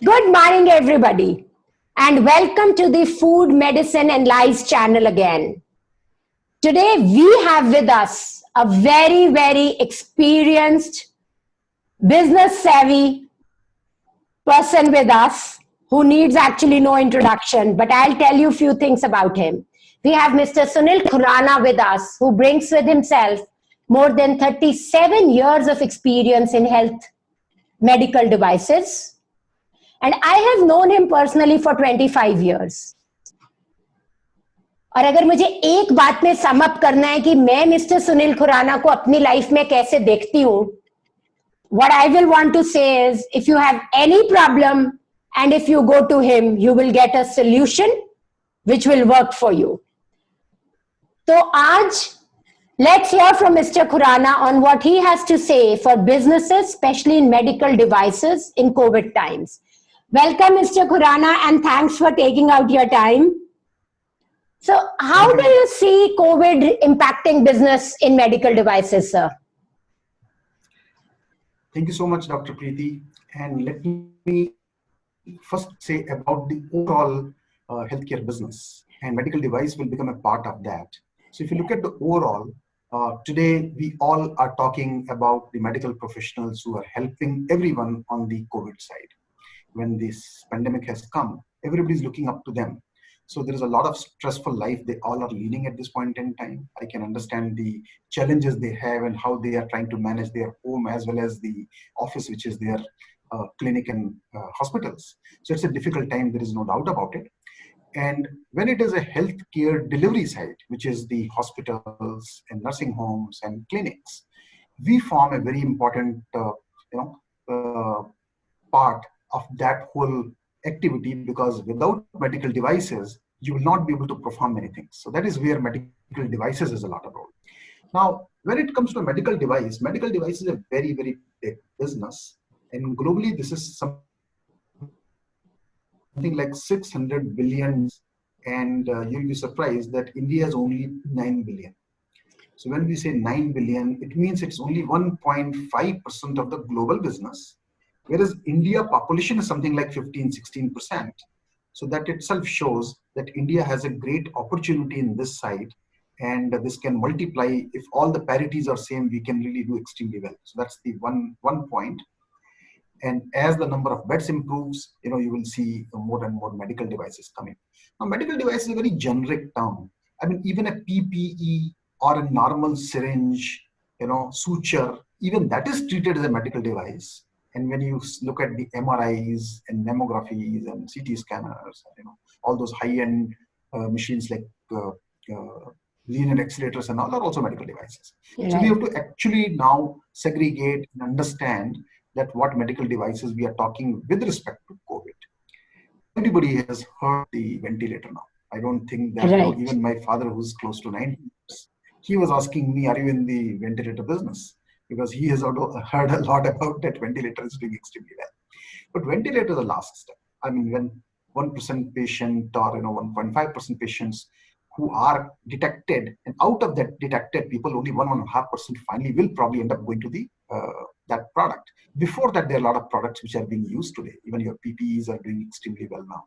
Good morning, everybody, and welcome to the Food, Medicine, and Lies channel again. Today, we have with us a very, very experienced, business savvy person with us who needs actually no introduction, but I'll tell you a few things about him. We have Mr. Sunil Khurana with us, who brings with himself more than 37 years of experience in health medical devices. And I have known him personally for 25 years. और अगर मुझे एक बात में sum up करना है कि मैं मिस्टर सुनील खुराना को अपनी लाइफ में कैसे देखती हूं, what I will want to say is, if you have any problem and if you go to him, you will get a solution which will work for you. तो आज let's hear from Mr. Khurana on what he has to say for businesses, especially in medical devices in COVID times. Welcome, Mr. Khurana, and thanks for taking out your time. So, how do you see COVID impacting business in medical devices, sir? Thank you so much, Dr. Preeti. And let me first say about the overall healthcare business, and medical device will become a part of that. So if you look at the overall, today we all are talking about the medical professionals who are helping everyone on the COVID side. When this pandemic has come, everybody's looking up to them. So there is a lot of stressful life they all are leading at this point in time. I can understand the challenges they have and how they are trying to manage their home as well as the office, which is their clinic and hospitals. So it's a difficult time, there is no doubt about it. And when it is a healthcare delivery side, which is the hospitals and nursing homes and clinics, we form a very important part of that whole activity, because without medical devices, you will not be able to perform many things. So that is where medical devices is a lot of role. Now, when it comes to a medical device is a very, very big business. And globally, this is something like 600 billion. And you'll be surprised that India is only 9 billion. So when we say 9 billion, it means it's only 1.5% of the global business. Whereas India population is something like 15-16%. So that itself shows that India has a great opportunity in this side, and this can multiply. If all the parities are same, we can really do extremely well. So that's the one point. And as the number of beds improves, you will see more and more medical devices coming. Now, medical device is a very generic term. I mean, even a PPE or a normal syringe, suture, even that is treated as a medical device. And when you look at the MRIs and mammographies and CT scanners, all those high-end machines like linear accelerators and all are also medical devices. Right. So we have to actually now segregate and understand that what medical devices we are talking with respect to COVID. Everybody has heard the ventilator now. I don't think that even my father, who's close to 90 years, he was asking me, are you in the ventilator business? Because he has heard a lot about that ventilator is doing extremely well. But ventilator is the last step. I mean, when 1% patient or 1.5% patients who are detected, and out of that detected people, only 1.5% finally will probably end up going to the that product. Before that, there are a lot of products which are being used today. Even your PPEs are doing extremely well now.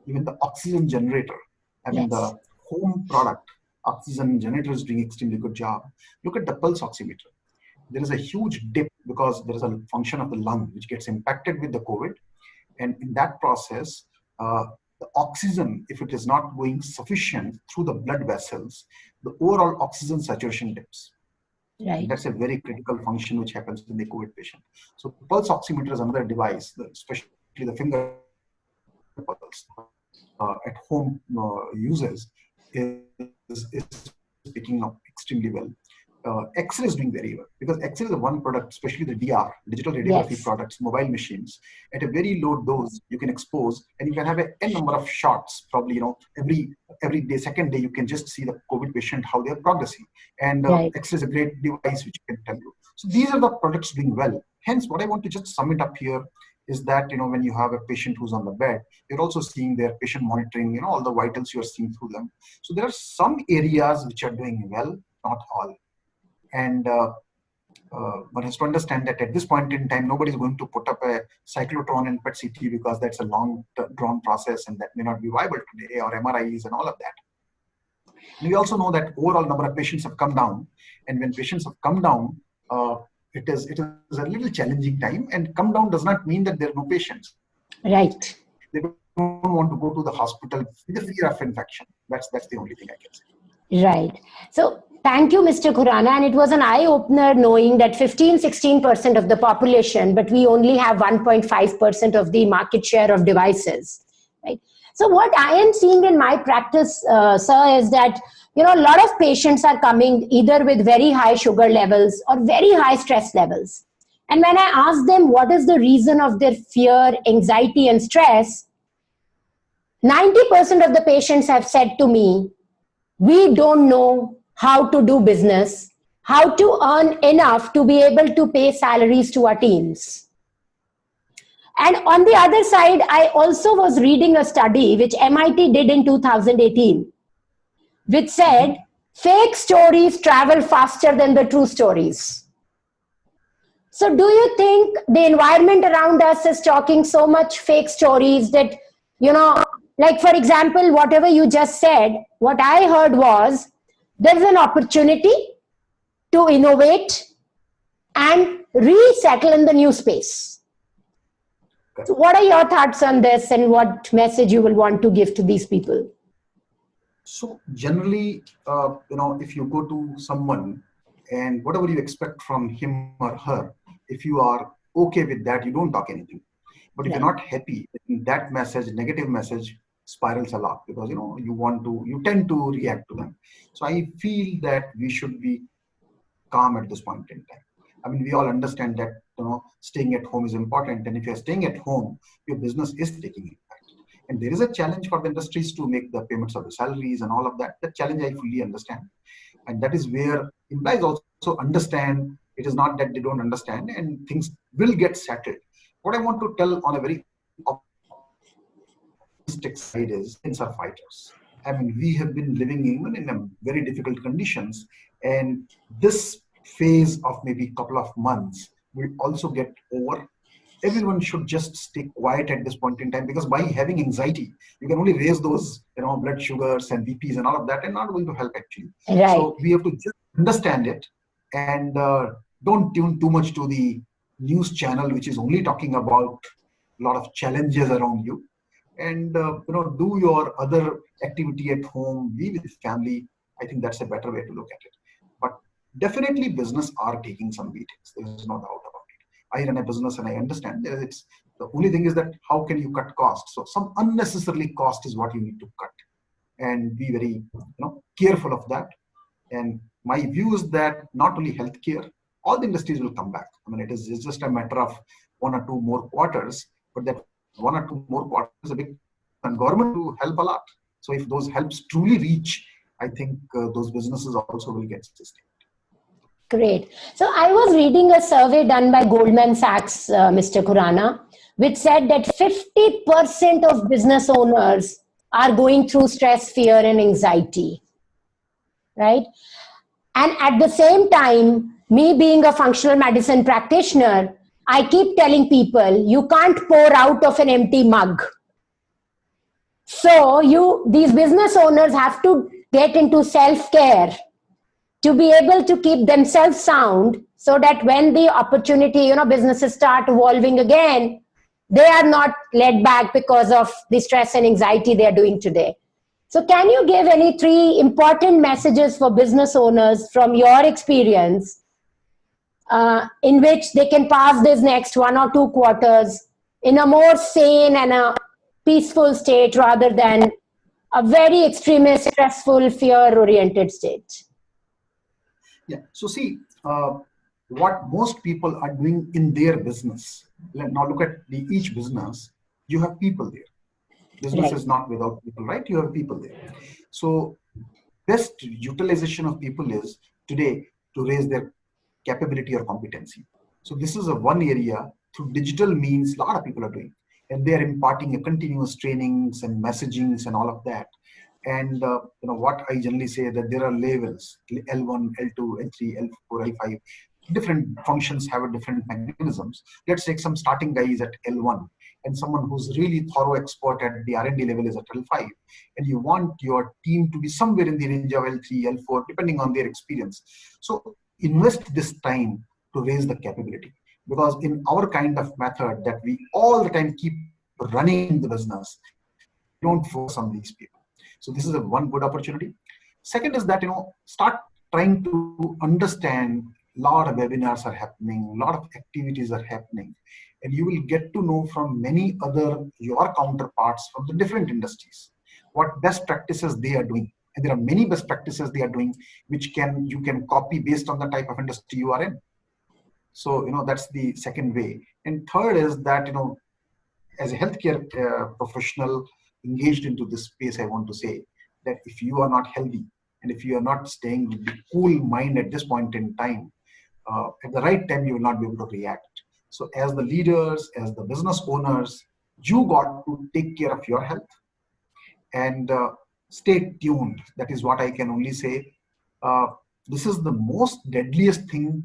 Even the oxygen generator, the home product oxygen generator is doing extremely good job. Look at the pulse oximeter. There is a huge dip because there is a function of the lung which gets impacted with the COVID. And in that process, the oxygen, if it is not going sufficient through the blood vessels, the overall oxygen saturation dips. Right. And that's a very critical function which happens in the COVID patient. So pulse oximeter is another device, especially the finger pulse at home users is picking up extremely well. X-ray is doing very well, because X-ray is one product, especially the DR, digital radiography products, mobile machines. At a very low dose, you can expose, and you can have n number of shots. Probably, every day, second day, you can just see the COVID patient how they are progressing. And X-ray is a great device which can tell you. So these are the products doing well. Hence, what I want to just sum it up here is that when you have a patient who's on the bed, you're also seeing their patient monitoring. All the vitals you are seeing through them. So there are some areas which are doing well, not all. And one has to understand that at this point in time, nobody is going to put up a cyclotron and PET CT because that's a long drawn process and that may not be viable today, or MRIs and all of that. And we also know that overall number of patients have come down, and when patients have come down, it is a little challenging time. And come down does not mean that there are no patients. Right. They don't want to go to the hospital with the fear of infection. That's the only thing I can say. Right. So thank you, Mr. Khurana. And it was an eye-opener knowing that 15-16% of the population, but we only have 1.5% of the market share of devices. Right. So what I am seeing in my practice, sir, is that a lot of patients are coming either with very high sugar levels or very high stress levels. And when I ask them what is the reason of their fear, anxiety, and stress, 90% of the patients have said to me, we don't know how to do business, how to earn enough to be able to pay salaries to our teams. And on the other side, I also was reading a study which MIT did in 2018, which said fake stories travel faster than the true stories. So do you think the environment around us is talking so much fake stories that, like for example, whatever you just said, what I heard was there's an opportunity to innovate and resettle in the new space. So what are your thoughts on this, and what message you will want to give to these people? So generally, if you go to someone and whatever you expect from him or her, if you are okay with that, you don't talk anything. But if you're not happy, that message, negative message, spirals a lot because you tend to react to them. So I feel that we should be calm at this point in time. I mean, we all understand that staying at home is important, and if you're staying at home, your business is taking impact. And there is a challenge for the industries to make the payments of the salaries and all of that. That challenge I fully understand, and that is where employees also understand. It is not that they don't understand, and things will get settled. What I want to tell on a very optimistic side is things are fighters. I mean, we have been living even in a very difficult conditions, and this phase of maybe a couple of months will also get over. Everyone should just stay quiet at this point in time, because by having anxiety, you can only raise those blood sugars and BPs and all of that, and not going to help actually. Right. So we have to just understand it and don't tune too much to the news channel, which is only talking about a lot of challenges around you. And do your other activity at home, be with family. I think that's a better way to look at it. But definitely business are taking some beatings. There is no doubt about it. I run a business and I understand it's the only thing is that how can you cut costs? So some unnecessarily cost is what you need to cut, and be very careful of that. And my view is that not only healthcare, all the industries will come back. I mean, it's just a matter of 1 or 2 more quarters, but that 1 or 2 more quarters is a big, and government to help a lot. So if those helps truly reach, I think those businesses also will get sustained. Great. So I was reading a survey done by Goldman Sachs, Mr. Khurana, which said that 50% of business owners are going through stress, fear, and anxiety. Right? And at the same time, me being a functional medicine practitioner, I keep telling people, you can't pour out of an empty mug. So these business owners have to get into self-care to be able to keep themselves sound, so that when the opportunity, businesses start evolving again, they are not led back because of the stress and anxiety they are doing today. So can you give any 3 important messages for business owners from your experience in which they can pass this next 1 or 2 quarters in a more sane and a peaceful state rather than a very extremist, stressful, fear-oriented state? Yeah. So see, what most people are doing in their business. Now look at each business. You have people there. Business is not without people, right? You have people there. So best utilization of people is today to raise their capability or competency. So this is a one area through digital means a lot of people are doing, and they are imparting a continuous trainings and messagings and all of that. And what I generally say that there are levels: L1, L2, L3, L4, L5. different functions have a different mechanisms. Let's take some starting guys at L1 and someone who's really thorough expert at the R&D level is at L5, and you want your team to be somewhere in the range of L3, L4, depending on their experience. So invest this time to raise the capability, because in our kind of method that we all the time keep running the business, don't focus on these people. So this is a one good opportunity. Second is that, start trying to understand. A lot of webinars are happening, a lot of activities are happening, and you will get to know from many other your counterparts from the different industries what best practices they are doing. And there are many best practices they are doing which you can copy based on the type of industry you are in. So that's the second way. And third is that as a healthcare professional engaged into this space, I want to say that if you are not healthy and if you are not staying with the cool mind at this point in time, at the right time, you will not be able to react. So as the leaders, as the business owners, you got to take care of your health and stay tuned. That is what I can only say. This is the most deadliest thing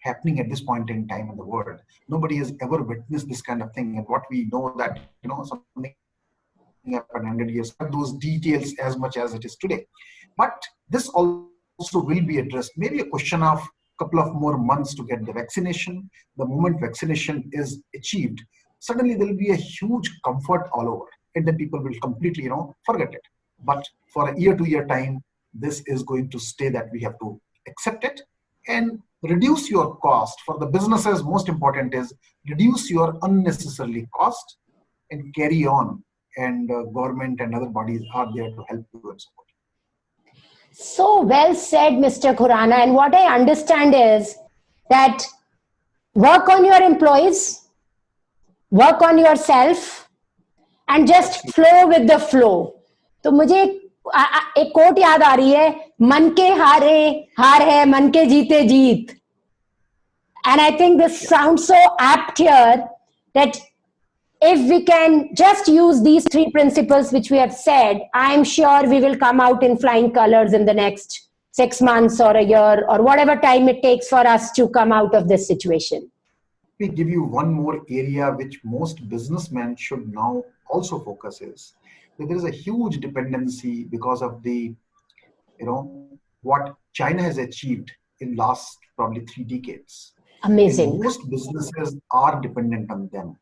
happening at this point in time in the world. Nobody has ever witnessed this kind of thing. And what we know that, something happened 100 years, those details as much as it is today. But this also will be addressed. Maybe a question of couple of more months to get the vaccination. The moment vaccination is achieved, suddenly there will be a huge comfort all over, and then people will completely, forget it. But for a year to year time, this is going to stay, that we have to accept it and reduce your cost. For the businesses, most important is reduce your unnecessarily cost and carry on. And government and other bodies are there to help you and support. So well said, Mr. Khurana. And what I understand is that work on your employees, work on yourself, and just flow with the flow. तो मुझे एक coat याद आ रही है, मन के हारे हार है, मन के जीते जीत. And I think this sounds so apt here, that if we can just use these three principles which we have said, I'm sure we will come out in flying colors in the next 6 months or a year or whatever time it takes for us to come out of this situation. Let me give you one more area which most businessmen should now also focus is that there is a huge dependency because of the, what China has achieved in last probably 3 decades. Amazing. And most businesses are dependent on them.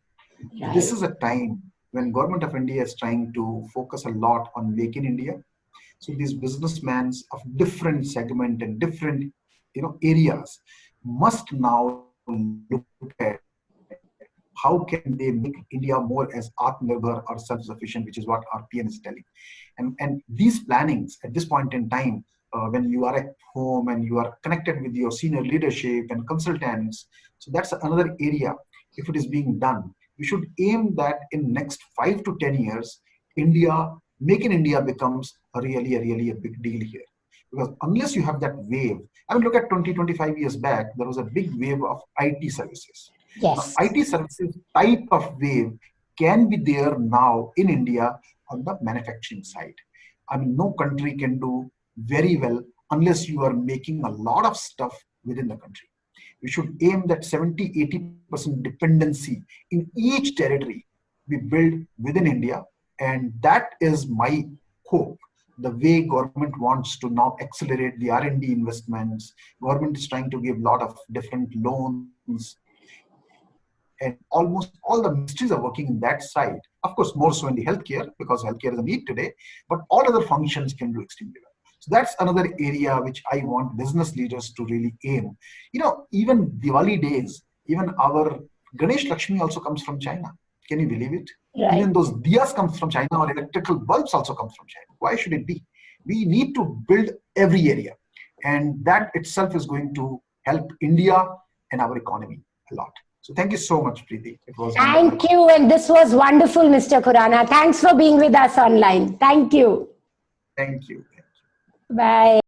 Right. This is a time when Government of India is trying to focus a lot on Make in India. So these businessmen of different segment and different areas must now look at how can they make India more as Atmanirbhar or self-sufficient, which is what RPN is telling. And these plannings at this point in time, when you are at home and you are connected with your senior leadership and consultants, so that's another area. If it is being done, we should aim that in next 5 to 10 years, Make in India becomes really a big deal here. Because unless you have that wave, I mean, look at 20-25 years back, there was a big wave of IT services. Yes. Now, IT services type of wave can be there now in India on the manufacturing side. I mean, no country can do very well unless you are making a lot of stuff within the country. We should aim that 70-80% dependency in each territory we build within India. And that is my hope. The way government wants to now accelerate the R&D investments, government is trying to give a lot of different loans. And almost all the ministries are working in that side. Of course, more so in the healthcare, because healthcare is a need today, but all other functions can do extremely well. So that's another area which I want business leaders to really aim. Even Diwali days, even our Ganesh Lakshmi also comes from China. Can you believe it? Right. Even those diyas comes from China, or electrical bulbs also comes from China. Why should it be? We need to build every area. And that itself is going to help India and our economy a lot. So thank you so much, Preeti. It was Thank wonderful. you. And this was wonderful, Mr. Khurana. Thanks for being with us online. Thank you. Thank you. Bye.